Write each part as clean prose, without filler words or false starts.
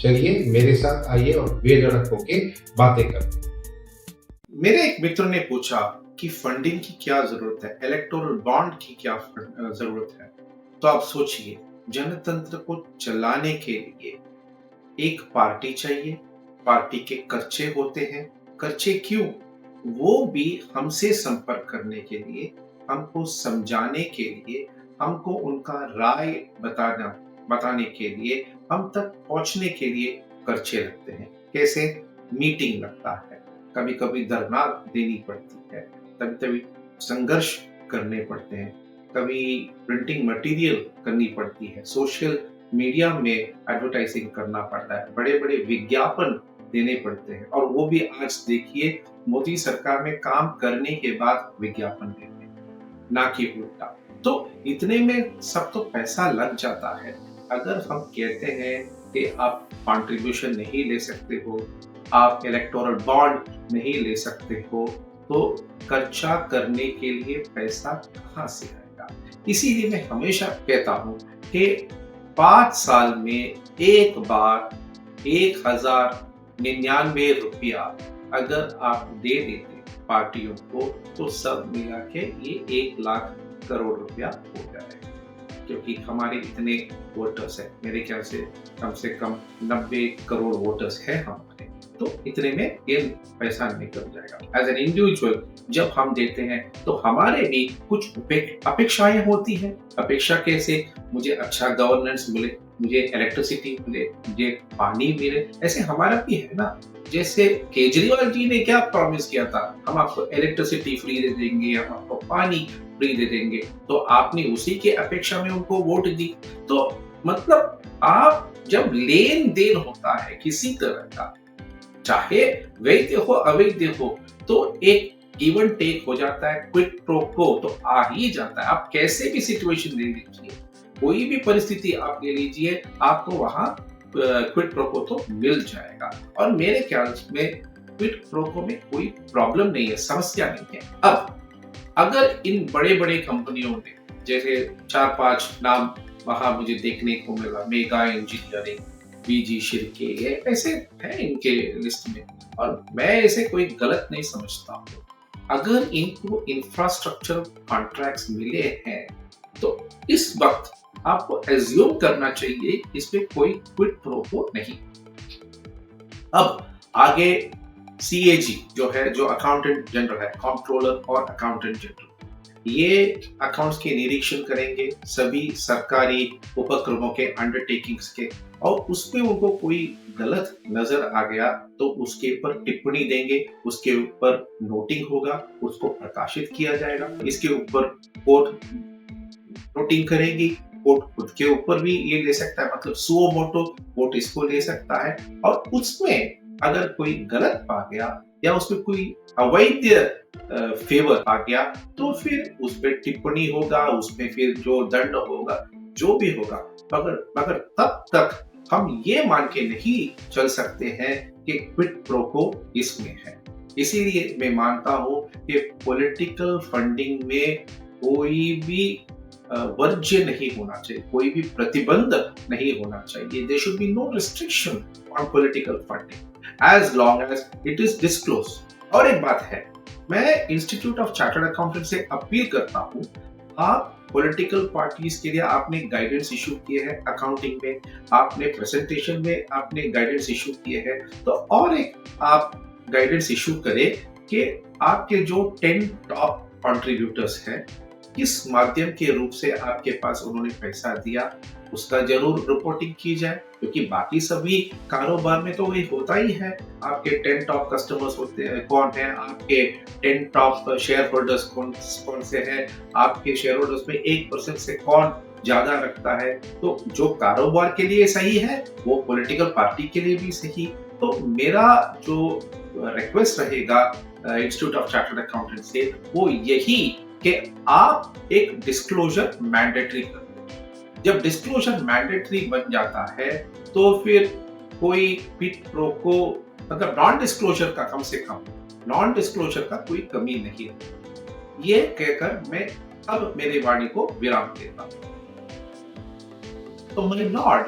चलिए मेरे साथ आइए और बेधड़क होके बातें करते हैं। मेरे एक मित्र ने पूछा कि फंडिंग की क्या जरूरत है, इलेक्टोरल बॉन्ड की क्या जरूरत है। तो आप सोचिए, जनतंत्र को चलाने के लिए एक पार्टी चाहिए। पार्टी के खर्चे होते हैं। खर्चे क्यों? वो भी हमसे संपर्क करने के लिए, हमको समझाने के लिए, हमको उनका राय बताना बताने के लिए, हम तक पहुंचने के लिए खर्चे लगते हैं। कैसे? मीटिंग लगता है, कभी कभी धरना देनी पड़ती है, कभी कभी संघर्ष करने पड़ते हैं, कभी प्रिंटिंग मटेरियल करनी पड़ती है, सोशल मीडिया में एडवर्टाइजिंग करना पड़ता है, बड़े बड़े विज्ञापन देने पड़ते हैं। और वो भी आज देखिए, मोदी सरकार में काम करने के बाद विज्ञापन देते हैं, ना कि उल्टा। तो इतने में सब तो पैसा लग जाता है। अगर हम कहते हैं कि आप कंट्रीब्यूशन नहीं ले सकते हो, आप इलेक्टोरल बॉन्ड नहीं ले सकते हो, तो खर्चा करने के लिए पैसा कहाँ से आएगा? इसीलिए मैं हमेशा कहता हूँ कि 5 साल में एक बार 1099 रुपया अगर आप दे देते पार्टियों को, तो सब मिला के ये 1 लाख करोड़ रुपया हो जाएगा। क्योंकि हमारे इतने वोटर्स हैं, मेरे ख्याल से कम 90 करोड़ वोटर्स हैं हमारे, तो इतने में ये पैसा निकल जाएगा। एज एन इंडिविजुअल जब हम देते हैं तो हमारे भी कुछ अपेक्षाएं होती हैं। अपेक्षा कैसे? मुझे अच्छा गवर्नेंस मिले, मुझे इलेक्ट्रिसिटी मिले, मुझे पानी मिले। ऐसे हमारा भी है ना। जैसे केजरीवाल जी ने क्या प्रॉमिस किया था, हम आपको इलेक्ट्रिसिटी फ्री दे देंगे, हम आपको पानी फ्री दे देंगे, तो आपने उसी के अपेक्षा में उनको वोट दी। तो मतलब आप जब लेन देन होता है किसी तरह का, चाहे वैध हो अवैध हो, तो एक गिव एंड टेक हो जाता है, क्विट प्रो को तो आ ही जाता है। आप कैसे भी सिचुएशन ले लीजिए, कोई भी परिस्थिति आप ले लीजिए, आपको वहां क्विट प्रो को तो मिल जाएगा। और मेरे ख्याल में क्विट प्रो को में कोई प्रॉब्लम नहीं है, समस्या नहीं है। अब अगर इन बड़े बड़े कंपनियों ने, जैसे 4-5 नाम वहां मुझे देखने को मिला, मेगा इंजीनियरिंग, बीजी शिर्के, ये ऐसे हैं इनके लिस्ट में, और मैं ऐसे कोई गलत नहीं समझता हूँ। अगर इनको इंफ्रास्ट्रक्चर कॉन्ट्रैक्ट्स मिले हैं, तो इस वक्त आपको एज्यूम करना चाहिए इसमें कोई क्विट प्रो को नहीं। अब आगे सीएजी जो है, जो अकाउंटेंट जनरल है, कंट्रोलर और अकाउंटेंट जनरल, ये अकाउंट्स के निरीक्षण करेंगे सभी सरकारी उपक्रमों के, अंडरटेकिंग्स के, और उसमें उनको कोई गलत नजर आ गया तो उसके ऊपर टिप्पणी देंगे, उसके ऊपर नोटिंग होगा, उसको प्रकाशित किया जाएगा। इसके ऊपर कोर्ट नोटिंग करेगी, कोर्ट खुद के ऊपर भी ये ले सकता है, मतलब सुओ मोटो कोर्ट इसको ले सकता है। और उसमें अगर कोई गलत पा गया या उसमें कोई अवैध फेवर आ गया, तो फिर उस पर टिप्पणी होगा, उसमें फिर जो दंड होगा, जो भी होगा। मगर तब तक हम ये मान के नहीं चल सकते हैं कि क्विट प्रो को इसमें है। इसीलिए मैं मानता हूं कि पॉलिटिकल फंडिंग में कोई भी वर्ज्य नहीं होना चाहिए, कोई भी प्रतिबंध नहीं होना चाहिए। There should be no restriction on political funding as long as it is disclosed. और एक बात है, मैं इंस्टीट्यूट ऑफ चार्टर्ड अकाउंटेंट से अपील करता हूं, आप पॉलिटिकल पार्टीज के लिए आपने गाइडेंस इशू किए हैं, अकाउंटिंग में आपने प्रेजेंटेशन में आपने गाइडेंस इशू किए हैं, तो और एक आप गाइडेंस इशू करें कि आपके जो 10 टॉप कंट्रीब्यूटर्स हैं, किस माध्यम के रूप से आपके पास उन्होंने पैसा दिया, उसका जरूर रिपोर्टिंग की जाए। क्योंकि बाकी सभी कारोबार में तो वही होता ही है, आपके 10 टॉप कस्टमर्स होते हैं कौन है, आपके 10 टॉप शेयर होल्डर्स कौन से हैं, आपके शेयर होल्डर्स में 1% से कौन ज्यादा रखता है। तो जो कारोबार के लिए सही है वो पॉलिटिकल पार्टी के लिए भी सही। तो मेरा जो रिक्वेस्ट रहेगा इंस्टीट्यूट ऑफ चार्टर्ड अकाउंटेंट से, वो यही कि आप एक डिस्क्लोजर मैंडेटरी कर दो। जब डिस्क्लोजर मैंडेटरी बन जाता है तो फिर कोई क्विट प्रो को, मतलब नॉन डिस्क्लोजर का, कम से कम नॉन डिस्क्लोजर का कोई कमी नहीं है। ये कहकर मैं अब मेरी वाणी को विराम देता हूं। तो माय लॉर्ड,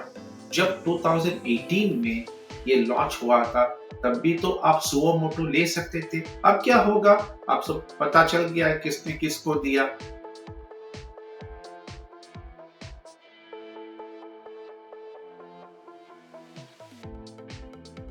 जब 2018 में ये लॉन्च हुआ था तब भी तो आप सुओ मोटो ले सकते थे। अब क्या होगा, आप सब पता चल गया है किसने किसको दिया।